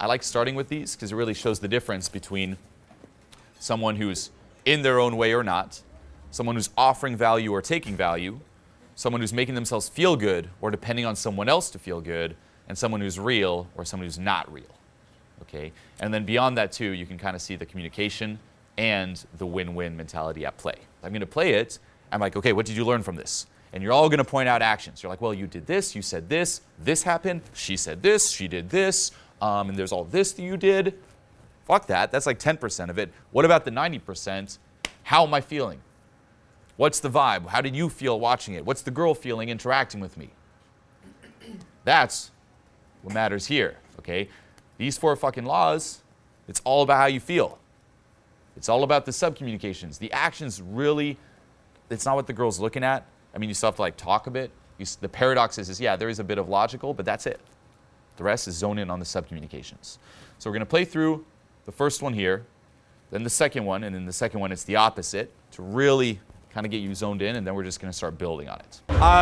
I like starting with these because it really shows the difference between someone who's in their own way or not, someone who's offering value or taking value, someone who's making themselves feel good or depending on someone else to feel good, and someone who's real or someone who's not real. Okay? And then beyond that too, you can kind of see the communication and the win-win mentality at play. I'm going to play it. I'm like, okay, what did you learn from this? And you're all going to point out actions. You're like, well, you did this, you said this happened, she said this, she did this, and there's all this that you did. Fuck that. That's like 10% of it. What about the 90%? How am I feeling? What's the vibe? How did you feel watching it? What's the girl feeling interacting with me? That's what matters here, okay? These 4 fucking laws, it's all about how you feel. It's all about the subcommunications. The actions really, it's not what the girl's looking at. I mean, you still have to like talk a bit. The paradox is, yeah, there is a bit of logical, but that's it. The rest is zone in on the subcommunications. So we're going to play through the first one here, then the second one, and then the second one, it's the opposite, to really kind of get you zoned in, and then we're just going to start building on it.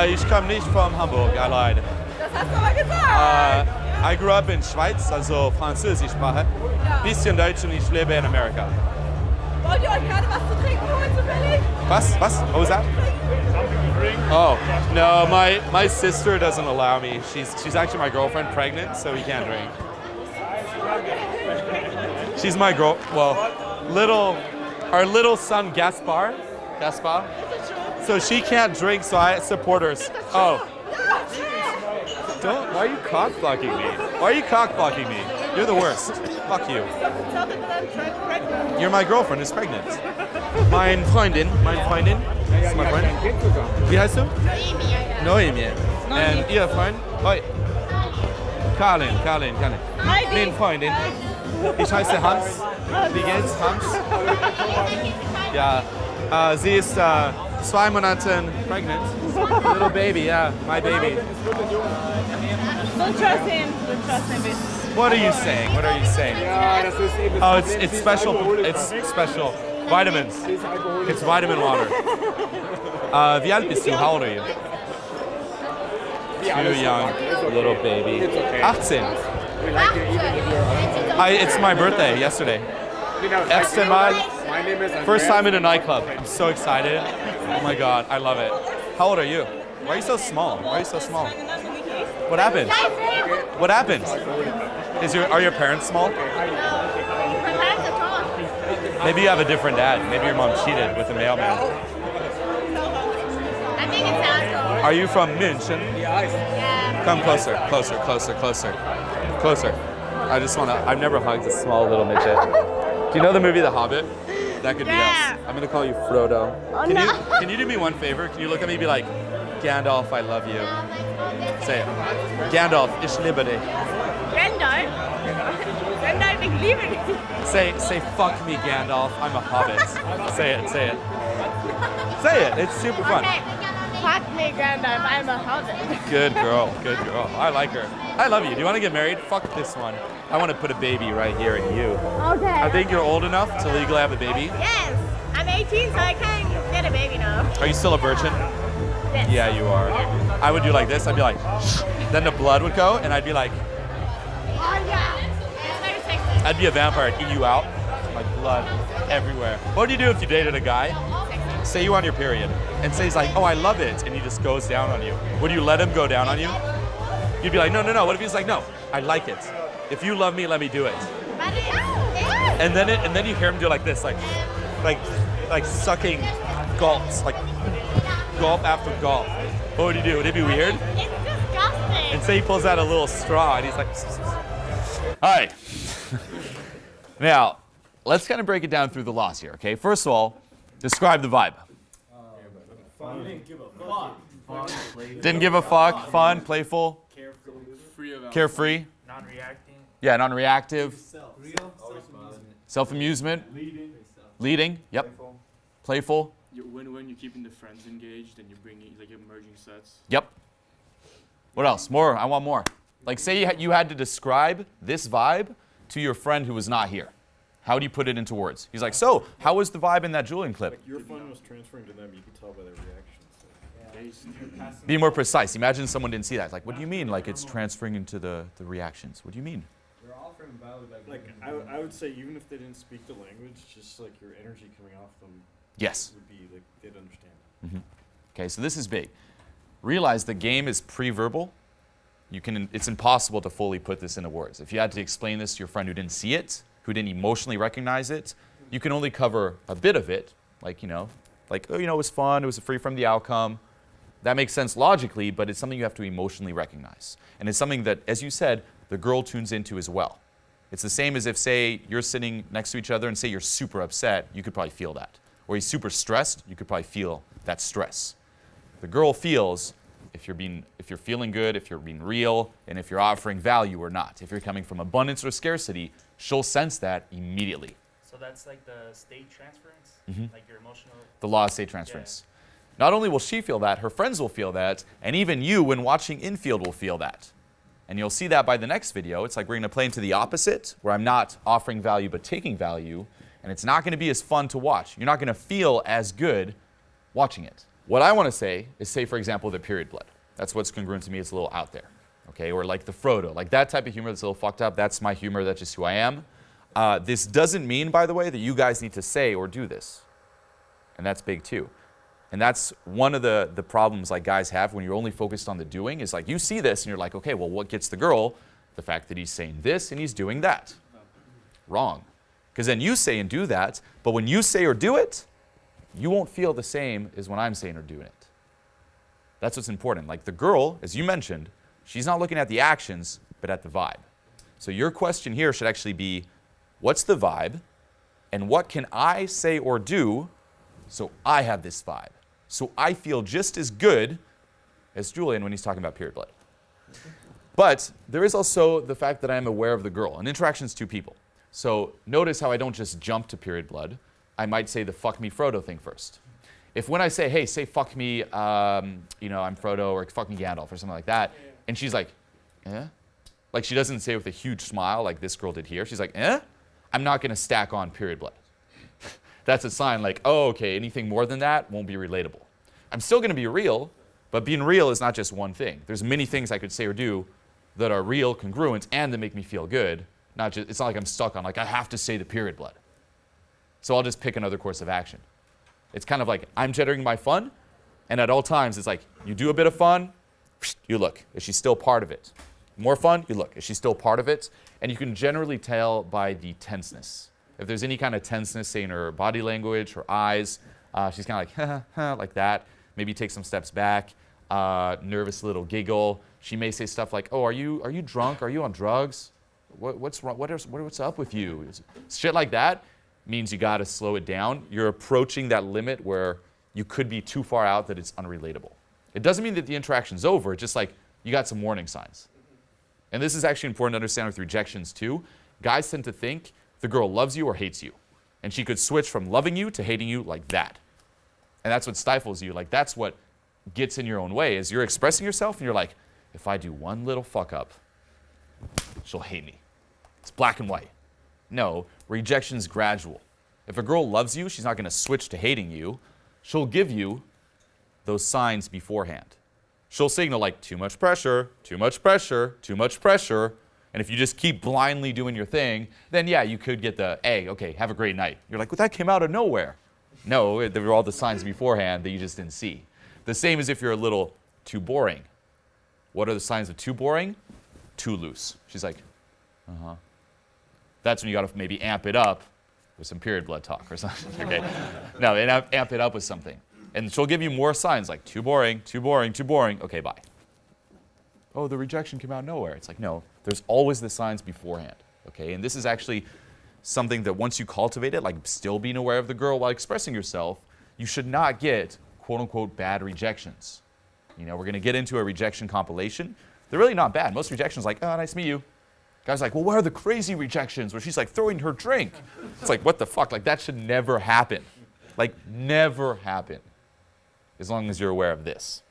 Ich komme nicht von Hamburg, I lied. Das hast du aber gesagt. I grew up in Schweiz, also Französischsprache. Bisschen Deutsch und ich lebe in Amerika. Wollt ihr euch gerade was zu trinken holen zufällig? Was? What was that? Oh, no, my sister doesn't allow me. She's actually my girlfriend, pregnant, so we can't drink. She's my girl, well, our little son Gaspar, so she can't drink, so I support her. Oh. Why are you cock-blocking me? Why are you cock-blocking me? You're the worst. Fuck you. You're my girlfriend who's pregnant. Mein Freundin. This is my friend. Wie heißt du? Noemi. And ihr Freund? Hoi. Karin. Mein Freundin. Ich heiße Hans. Wie geht's, Hans? Ja, sie ist 2 Monate pregnant. Little baby, yeah, my baby. Don't trust him, bitch. What are you saying? Oh, it's special. It's special. Vitamins. It's vitamin water. Wie alt bist du? How old are you? Too young. Little baby. 18. It's my birthday yesterday. Erste Mal. First time in a nightclub. I'm so excited. Oh my God, I love it. How old are you? Why are you so small? What happened? Are your parents small? Maybe you have a different dad. Maybe your mom cheated with a mailman. I think it sounds cool. Are you from München? Yeah. Come closer. I've never hugged a small little midget. Do you know the movie The Hobbit? That could be us. I'm gonna call you Frodo. Can you do me one favor? Can you look at me and be like, Gandalf, I love you. Say it. Gandalf, ich liebe dich. Gandalf, ich liebe dich. Say fuck me, Gandalf, I'm a hobbit. Say it. Say it, it's super fun. Okay. Fuck me, Gandalf, I'm a hobbit. Good girl. I like her. I love you. Do you want to get married? Fuck this one. I want to put a baby right here in you. Okay. I think you're old enough to legally have a baby. Yes, I'm 18, so I can get a baby now. Are you still a virgin? Yes. Yeah, you are. I would do like this. I'd be like, then the blood would go, and I'd be like, Oh yeah. It's very sexy. I'd be a vampire. I'd eat you out. Like blood everywhere. What would you do if you dated a guy? Say you on your period, and say he's like, oh, I love it, and he just goes down on you. Would you let him go down on you? You'd be like, no. What if he's like, no, I like it. If you love me, let me do it. And then you hear him do like this, like sucking gulps, like gulp after gulp. What would you do? Would it be weird? It's disgusting. And say he pulls out a little straw, and he's like, All right. Now, let's kind of break it down through the laws here, okay? First of all, describe the vibe. Didn't give a fuck. Fun, playful. Carefree. Non-reacting. Yeah, non-reactive. Self-amusement. Leading. Yep. Playful. When you're keeping the friends engaged and you're bringing like merging sets. Yep. What else? More. I want more. Like, say you had to describe this vibe to your friend who was not here. How do you put it into words? He's like, so, how was the vibe in that Julian clip? Like your fun was transferring to them, you could tell by their reactions. Be more precise. Imagine someone didn't see that. Like, what do you mean? Like, it's transferring into the reactions. What do you mean? We're all Like, I would say even if they didn't speak the language, just like your energy coming off them Yes. would be like, they'd understand. Okay, so this is big. Realize the game is pre-verbal. It's impossible to fully put this into words. If you had to explain this to your friend who didn't see it, who didn't emotionally recognize it, you can only cover a bit of it. Like, oh, it was fun, it was free from the outcome. That makes sense logically, but it's something you have to emotionally recognize. And it's something that, as you said, the girl tunes into as well. It's the same as if, say, you're sitting next to each other and say you're super upset, you could probably feel that. Or he's super stressed, you could probably feel that stress. The girl feels if you're feeling good, if you're being real, and if you're offering value or not. If you're coming from abundance or scarcity, she'll sense that immediately. So that's like the state transference? Like your emotional... The law of state transference. Not only will she feel that, her friends will feel that, and even you, when watching infield, will feel that. And you'll see that by the next video. It's like we're going to play into the opposite, where I'm not offering value but taking value, and it's not going to be as fun to watch. You're not going to feel as good watching it. What I want to say is, say, for example, the period blood. That's what's congruent to me. It's a little out there. Okay? Or like the Frodo. Like that type of humor that's a little fucked up. That's my humor. That's just who I am. This doesn't mean, by the way, that you guys need to say or do this. And that's big too. And that's one of the problems like guys have when you're only focused on the doing is like you see this and you're like, okay, well, what gets the girl? The fact that he's saying this and he's doing that. Wrong. Because then you say and do that, but when you say or do it, you won't feel the same as when I'm saying or doing it. That's what's important. Like the girl, as you mentioned, she's not looking at the actions, but at the vibe. So your question here should actually be, what's the vibe? And what can I say or do so I have this vibe? So I feel just as good as Julian when he's talking about period blood. But there is also the fact that I am aware of the girl. An interaction is two people. So notice how I don't just jump to period blood. I might say the fuck me Frodo thing first. If when I say, hey, say fuck me, I'm Frodo, or fuck me Gandalf, or something like that, and she's like, eh? Like she doesn't say it with a huge smile like this girl did here. She's like, eh? I'm not going to stack on period blood. That's a sign like, oh, okay, anything more than that won't be relatable. I'm still going to be real, but being real is not just one thing. There's many things I could say or do that are real, congruent, and that make me feel good. It's not like I'm stuck on, like, I have to say the period blood. So I'll just pick another course of action. It's kind of like I'm generating my fun, and at all times it's like you do a bit of fun, you look, is she still part of it? More fun, you look, is she still part of it? And you can generally tell by the tenseness. If there's any kind of tenseness, say in her body language, her eyes, she's kind of like, like that. Maybe take some steps back, nervous little giggle. She may say stuff like, oh, are you drunk? Are you on drugs? What's wrong? What's up with you? Shit like that means you got to slow it down. You're approaching that limit where you could be too far out that it's unrelatable. It doesn't mean that the interaction's over. It's just like you got some warning signs. And this is actually important to understand with rejections too. Guys tend to think the girl loves you or hates you. And she could switch from loving you to hating you like that. And that's what stifles you. Like that's what gets in your own way is you're expressing yourself and you're like, if I do one little fuck up, she'll hate me. It's black and white. No, rejection's gradual. If a girl loves you, she's not going to switch to hating you. She'll give you those signs beforehand. She'll signal like too much pressure, too much pressure, too much pressure. And if you just keep blindly doing your thing, then yeah, you could get the, hey, okay, have a great night. You're like, well, that came out of nowhere. No, there were all the signs beforehand that you just didn't see. The same as if you're a little too boring. What are the signs of too boring? Too loose. She's like, uh-huh. That's when you got to maybe amp it up with some period blood talk or something. Okay. No, and amp it up with something. And she'll give you more signs like too boring, too boring, too boring. Okay, bye. Oh, the rejection came out of nowhere. It's like, no, there's always the signs beforehand. Okay, and this is actually something that once you cultivate it, like still being aware of the girl while expressing yourself, you should not get quote unquote bad rejections. You know, we're going to get into a rejection compilation. They're really not bad. Most rejections like, oh, nice to meet you. Guys like, well, what are the crazy rejections where she's like throwing her drink? It's like, what the fuck? Like that should never happen. Like never happen. As long as you're aware of this.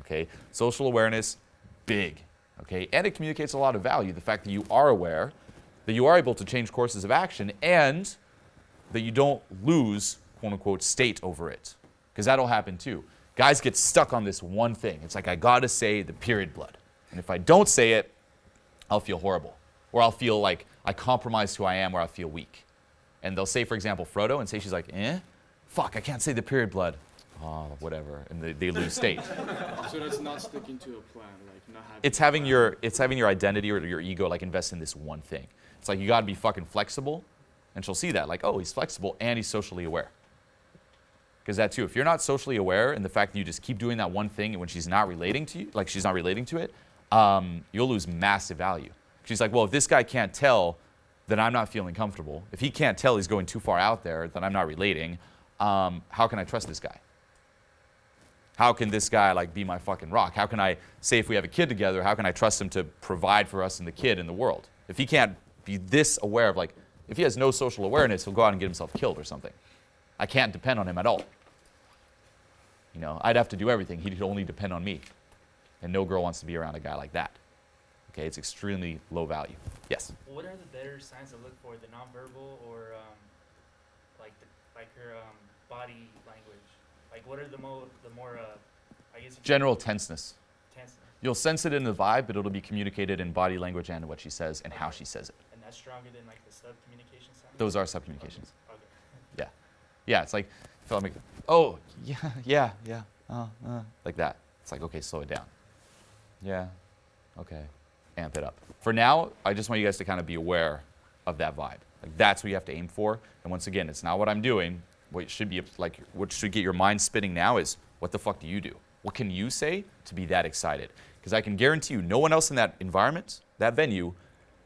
Okay? Social awareness, big. Okay? And it communicates a lot of value. The fact that you are aware, that you are able to change courses of action, and that you don't lose, quote unquote, state over it. Because that'll happen too. Guys get stuck on this one thing. It's like, I gotta say the period blood. And if I don't say it, I'll feel horrible. Or I'll feel like I compromise who I am, or I'll feel weak. And they'll say, for example, Frodo, and say she's like, fuck, I can't say the period blood. Oh, whatever, and they lose state. So that's not sticking to a plan, like not having. It's having your identity or your ego like invest in this one thing. It's like you gotta be fucking flexible, and she'll see that, like, oh, he's flexible and he's socially aware. Because that too, if you're not socially aware, and the fact that you just keep doing that one thing, and when she's not relating to you, like she's not relating to it, you'll lose massive value. She's like, well, if this guy can't tell, then I'm not feeling comfortable. If he can't tell he's going too far out there, then I'm not relating. How can I trust this guy? How can this guy like be my fucking rock? How can I say if we have a kid together, how can I trust him to provide for us and the kid and the world? If he can't be this aware of like, if he has no social awareness, he'll go out and get himself killed or something. I can't depend on him at all. You know, I'd have to do everything. He'd only depend on me. And no girl wants to be around a guy like that. Okay, it's extremely low value. Yes? What are the better signs to look for, the nonverbal or like her body language? Like what are the more I guess General tenseness. tenseness? You'll sense it in the vibe, but it'll be communicated in body language and what she says and how she says it. And that's stronger than like the sub-communication signs? Those are sub-communications. Okay. Yeah. Yeah, it's like, felt like, oh, yeah, like that. It's like, okay, slow it down. Yeah, okay, amp it up. For now, I just want you guys to kind of be aware of that vibe. Like that's what you have to aim for. And once again, it's not what I'm doing. What should be like, what should get your mind spinning now is, what the fuck do you do? What can you say to be that excited? Because I can guarantee you, no one else in that environment, that venue,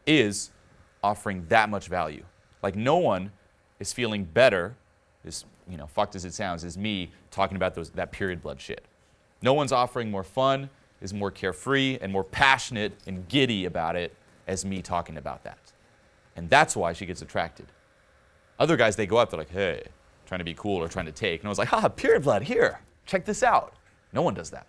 is offering that much value. Like no one is feeling better, as you know, fucked as it sounds, as me talking about that period blood shit. No one's offering more fun, is more carefree, and more passionate and giddy about it as me talking about that. And that's why she gets attracted. Other guys, they go up, they're like, hey, trying to be cool or trying to take. And I was like, period blood, here, check this out. No one does that.